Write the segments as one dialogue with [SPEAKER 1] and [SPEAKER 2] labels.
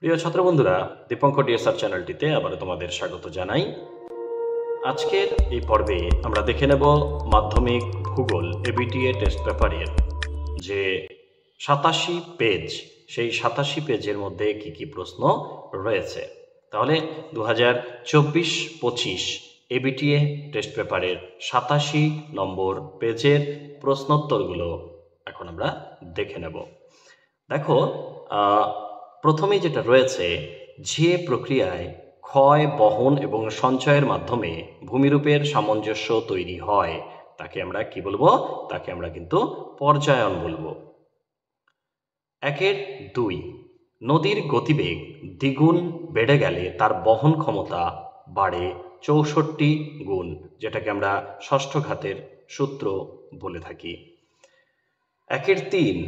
[SPEAKER 1] প্রিয় ছাত্র বন্ধুরা, দীপঙ্কর ডিএসআর চ্যানেলটিতে আবারও তোমাদের স্বাগত জানাই। আজকের এই পর্বে আমরা দেখে নেব মাধ্যমিক ভূগোল এবিটিএ টেস্ট পেপারের যে 87 পেজ, সেই 87 পেজের মধ্যে কি কি প্রশ্ন রয়েছে। তাহলে 2024-25 এবিটিএ টেস্ট পেপারের 87 নম্বর পেজের প্রশ্নোত্তরগুলো এখন আমরা দেখে নেব। দেখো, প্রথমেই যেটা রয়েছে, যে প্রক্রিয়ায় ক্ষয়, বহন এবং সঞ্চয়ের মাধ্যমে ভূমিরূপের সামঞ্জস্য তৈরি হয় তাকে আমরা কি বলবো? তাকে আমরা কিন্তু পর্যায়ন বলবো। 1-2, নদীর গতিবেগ দ্বিগুণ বেড়ে গেলে তার বহন ক্ষমতা বাড়ে 64 গুণ, যেটাকে আমরা ষষ্ঠ ঘাতের সূত্র বলে থাকি। 1-3,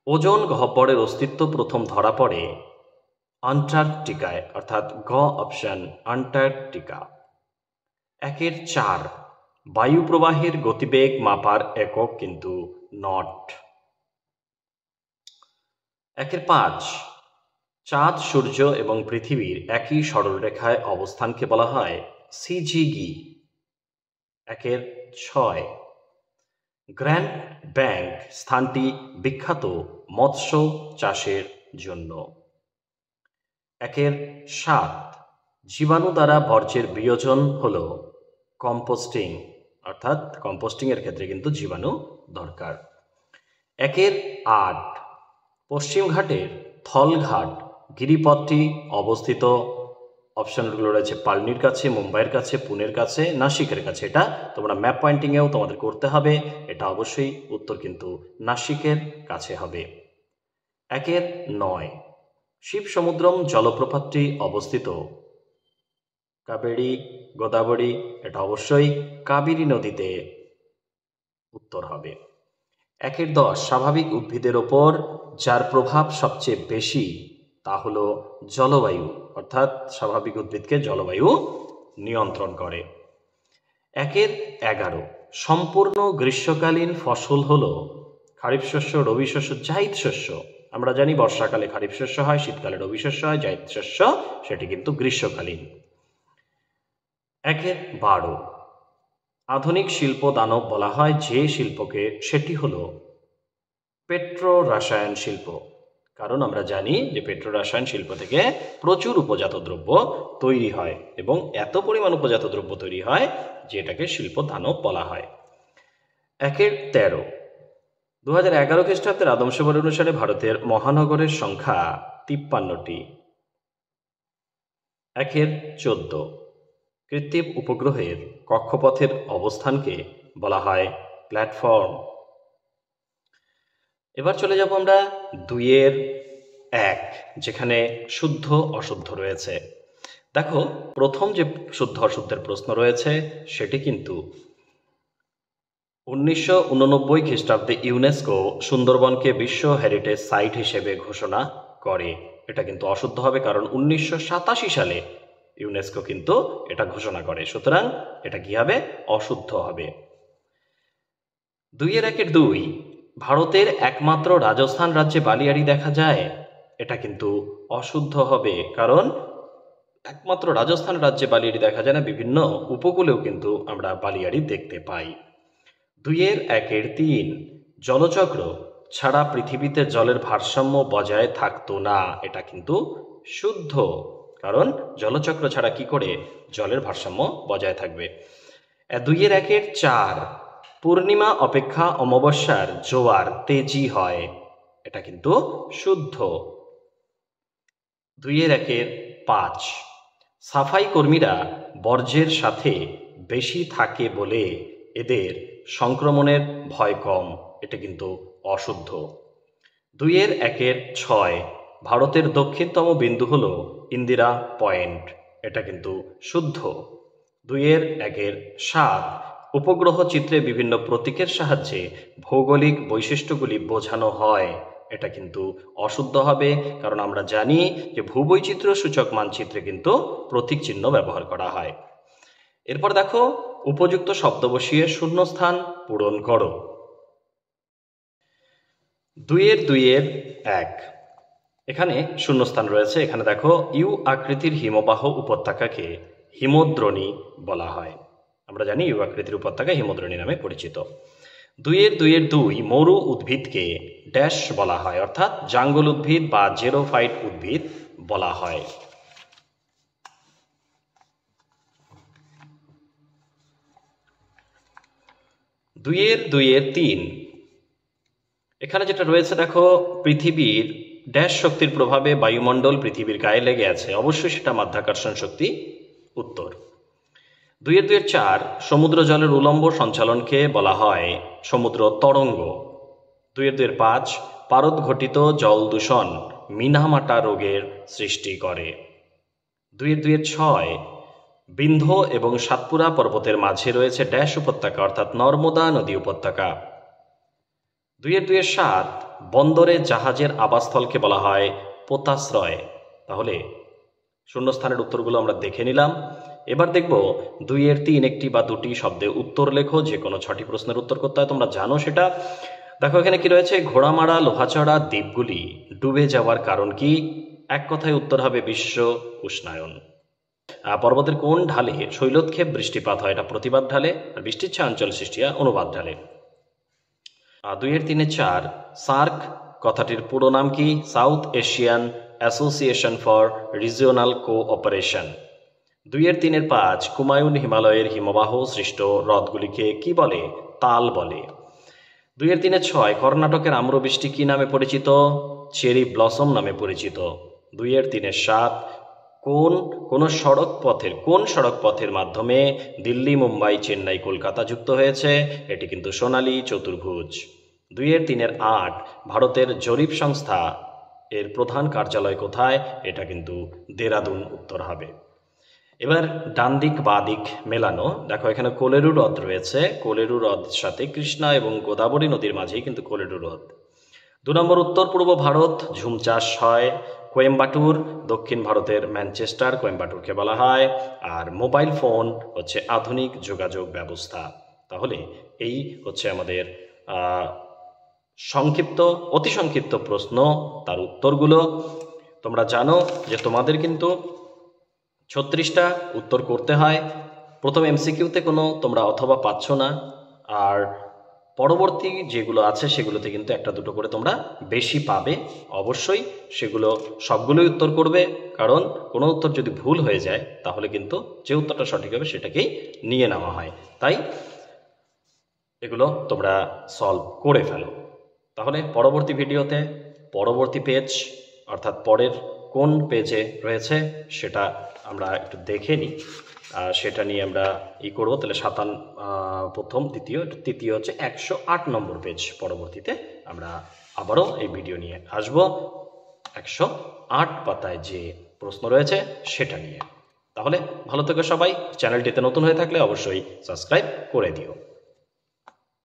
[SPEAKER 1] ওজন গহ্বরের অস্তিত্ব প্রথম ধরা পড়ে আন্টার্কটিকায়, অর্থাৎ গ অপশন আন্টার্কটিকা। 1-4, বায়ু প্রবাহের গতিবেগ মাপার একক কিন্তু নট। 1-5, চাঁদ, সূর্য এবং পৃথিবীর একই সরলরেখায় অবস্থানকে বলা হয় সিজিগি। 1-6, গ্র্যান্ড ব্যাংক স্থানটি বিখ্যাত মৎস্য চাষের জন্য। 1-7, জীবাণু দ্বারা বর্জ্যের বিয়োজন হল কম্পোস্টিং, অর্থাৎ কম্পোস্টিং এর ক্ষেত্রে কিন্তু জীবাণু দরকার। 1-8, পশ্চিম ঘাটের থলঘাট গিরিপথটি অবস্থিত। অপশনগুলো রয়েছে পালনির কাছে, মুম্বাইয়ের কাছে, পুনের কাছে, নাসিকের কাছে। এটা তোমরা ম্যাপ পয়েন্টিংয়েও তোমাদের করতে হবে। এটা অবশ্যই উত্তর কিন্তু নাসিকের কাছে হবে। 1-9, শিব সমুদ্রম জলপ্রপাতটি অবস্থিত কাবেরী, গোদাবরী, এটা অবশ্যই কাবেরী নদীতে উত্তর হবে। 1-10, স্বাভাবিক উদ্ভিদের ওপর যার প্রভাব সবচেয়ে বেশি তা হলো জলবায়ু, অর্থাৎ স্বাভাবিক উদ্ভিদকে জলবায়ু নিয়ন্ত্রণ করে। 1-11, সম্পূর্ণ গ্রীষ্মকালীন ফসল হলো খারিফ শস্য, রবি শস্য, জাইদ শস্য। আমরা জানি বর্ষাকালে খারিফ শস্য হয়, শীতকালে রবি শস্য হয়, জাইদ শস্য সেটি কিন্তু গ্রীষ্মকালীন। 1-12, আধুনিক শিল্প দানব বলা হয় যে শিল্পকে, সেটি হলো পেট্রো রসায়ন শিল্প। কারণ আমরা জানি যে পেট্রো রসায়ন শিল্প থেকে প্রচুর উপজাত দ্রব্য তৈরি হয় এবং এত পরিমাণ উপজাত দ্রব্য তৈরি হয় যে এটাকে শিল্প দানব বলা হয়। 1-13, 2011 খ্রিস্টাব্দের আদমশুমারি অনুসারে ভারতের মহানগরের সংখ্যা 53টি। 1-14, কৃত্রিম উপগ্রহের কক্ষপথের অবস্থানকে বলা হয় প্ল্যাটফর্ম। এবার চলে যাব আমরা 2-1, যেখানে শুদ্ধ অশুদ্ধ রয়েছে। দেখো, প্রথম যে শুদ্ধ অশুদ্ধের প্রশ্ন রয়েছে সেটি কিন্তু 1989 খ্রিস্টাব্দে ইউনেস্কো সুন্দরবনকে বিশ্ব হেরিটেজ সাইট হিসেবে ঘোষণা করে। এটা কিন্তু অশুদ্ধ হবে, কারণ 1987 সালে ইউনেস্কো কিন্তু এটা ঘোষণা করে, সুতরাং এটা কি হবে? অশুদ্ধ হবে। 2-1-2, ভারতের একমাত্র রাজস্থান রাজ্যে বালিয়াড়ি দেখা যায়। এটা কিন্তু অশুদ্ধ হবে, কারণ একমাত্র রাজস্থান রাজ্যে বালিয়াড়ি দেখা যায় না, বিভিন্ন উপকূলেও কিন্তু আমরা বালিয়াড়ি দেখতে পাই। 2-1-3, জলচক্র ছাড়া পৃথিবীতে জলের ভারসাম্য বজায় থাকতো না। এটা কিন্তু শুদ্ধ, কারণ জলচক্র ছাড়া কি করে জলের ভারসাম্য বজায় থাকবে। 2-1-4, পূর্ণিমা অপেক্ষা অমাবস্যার জোয়ার তেজি হয়। এটা কিন্তু শুদ্ধ। 2-1-5, সাফাই কর্মীরা বর্জ্যের সাথে বেশি থাকে বলে এদের সংক্রমণের ভয় কম। এটা কিন্তু অশুদ্ধ। 2-1-6, ভারতের দক্ষিণতম বিন্দু হলো ইন্দিরা পয়েন্ট। এটা কিন্তু শুদ্ধ। 2-1-7, উপগ্রহ চিত্রে বিভিন্ন প্রতীকের সাহায্যে ভৌগোলিক বৈশিষ্ট্যগুলি বোঝানো হয়। এটা কিন্তু অশুদ্ধ হবে, কারণ আমরা জানি যে ভূবৈচিত্র্য সূচক মানচিত্রে কিন্তু প্রতীক চিহ্ন ব্যবহার করা হয়। এরপর দেখো, উপযুক্ত শব্দ বসিয়ে শূন্যস্থান পূরণ করো। 2-1, এখানে শূন্যস্থান রয়েছে। এখানে দেখো ইউ আকৃতির হিমবাহ উপত্যকাকে হিমদ্রোণী বলা হয়। আমরা জানি ইউ আকৃতির উপত্যকা হিমদ্রোণী নামে পরিচিত। 2-2 মরু উদ্ভিদকে ড্যাশ বলা হয়, অর্থাৎ জাঙ্গল উদ্ভিদ বা জেরোফাইট উদ্ভিদ বলা হয়। 2-3 এখানে যেটা রয়েছে দেখো, পৃথিবীর ড্যাশ শক্তির প্রভাবে বায়ুমণ্ডল পৃথিবীর গায়ে লেগে আছে, অবশ্যই সেটা মাধ্যাকর্ষণ শক্তি। উত্তর। 2-4 সমুদ্র জলের উলম্ব সঞ্চালনকে বলা হয় সমুদ্র তরঙ্গ। 2-5 পারদ ঘটিত জল দূষণ মিনামাটা রোগের সৃষ্টি করে। 2-6 বিন্ধ্য এবং সাতপুরা পর্বতের মাঝে রয়েছে ড্যাশ উপত্যকা, অর্থাৎ নর্মদা নদী উপত্যকা। 2-7 বন্দরে জাহাজের আবাসস্থলকে বলা হয় পোতাশ্রয়। তাহলে শূন্যস্থানের উত্তরগুলো আমরা দেখে নিলাম। এবার দেখব 2-3 একটি বা দুটি শব্দে উত্তর লেখো। যে কোনো 6টি প্রশ্নের উত্তর করতে হয়, তোমরা জানো সেটা। দেখো এখানে কি রয়েছে, ঘোড়ামারা লোহাচড়া দ্বীপগুলি ডুবে যাওয়ার কারণ কি? এক কথায় উত্তর হবে বিশ্ব উষ্ণায়ন। পর্বতের কোন ঢালে শৈলোৎক্ষেপ বৃষ্টিপাত হয়? এটা প্রতিবাদ ঢালে। আর বৃষ্টির ছায়া অঞ্চল সৃষ্টি হয় অনুবাদ ঢালে। 2-3-4 সার্ক কথাটির পুরো নাম কি? South Asian association for regional cooperation. 2-3-5 Kumaon হিমালয়ের হিমবাহ সৃষ্ট হ্রদগুলিকে কি বলে? তাল বলে। 2-3-6 কর্ণাটকের আম্রবৃষ্টি কি নামে পরিচিত? চেরি ব্লসম নামে পরিচিত। 2-3-7 কোন সড়ক পথের মাধ্যমে দিল্লি, মুম্বাই, চেন্নাই, কলকাতা যুক্ত হয়েছে? এটি কিন্তু সোনালী চতুর্ভুজ। 2-3-8 ভারতের জরিপ সংস্থা এর প্রধান কার্যালয় কোথায়? এটা কিন্তু দেরাদুন উত্তর হবে। এবার ডান দিক বা দিক মেলানো। দেখো এখানে কোলেরু হ্রদ রয়েছে। কোলেরু হ্রদ সাথে কৃষ্ণা এবং গোদাবরী নদীর মাঝেই কিন্তু কোলেরু হ্রদ। 2 নম্বর উত্তর পূর্ব ভারত ঝুম চাষ হয়। কোয়েম্বাটুর দক্ষিণ ভারতের ম্যানচেস্টার, কোয়েম্বাটুরকে বলা হয়। আর মোবাইল ফোন হচ্ছে আধুনিক যোগাযোগ ব্যবস্থা। তাহলে এই হচ্ছে আমাদের অতি সংক্ষিপ্ত প্রশ্ন, তার উত্তরগুলো। তোমরা জানো যে তোমাদের কিন্তু 36টা উত্তর করতে হয়। প্রথম এমসিকিউতে কোনো তোমরা অথবা পাচ্ছ না, আর পরবর্তী যেগুলো আছে সেগুলোতে কিন্তু একটা দুটো করে তোমরা বেশি পাবে। অবশ্যই সেগুলো সবগুলোই উত্তর করবে, কারণ কোনো উত্তর যদি ভুল হয়ে যায় তাহলে কিন্তু যে উত্তরটা সঠিক হবে সেটাকেই নিয়ে নেওয়া হয়। তাই এগুলো তোমরা সলভ করে ফেলো। তাহলে পরবর্তী ভিডিওতে পরবর্তী পেজ, অর্থাৎ পরের কোন পেজে রয়েছে সেটা আমরা একটু দেখে নিই। সেটা নিয়ে আমরা করবো। তাহলে প্রথম, দ্বিতীয়, তৃতীয় হচ্ছে 108 নম্বর পেজ। পরবর্তীতে আমরা আবারও এই ভিডিও নিয়ে আসব 108 পাতায় যে প্রশ্ন রয়েছে সেটা নিয়ে। তাহলে ভালো থেকো সবাই। চ্যানেলটিতে নতুন হয়ে থাকলে অবশ্যই সাবস্ক্রাইব করে দিও।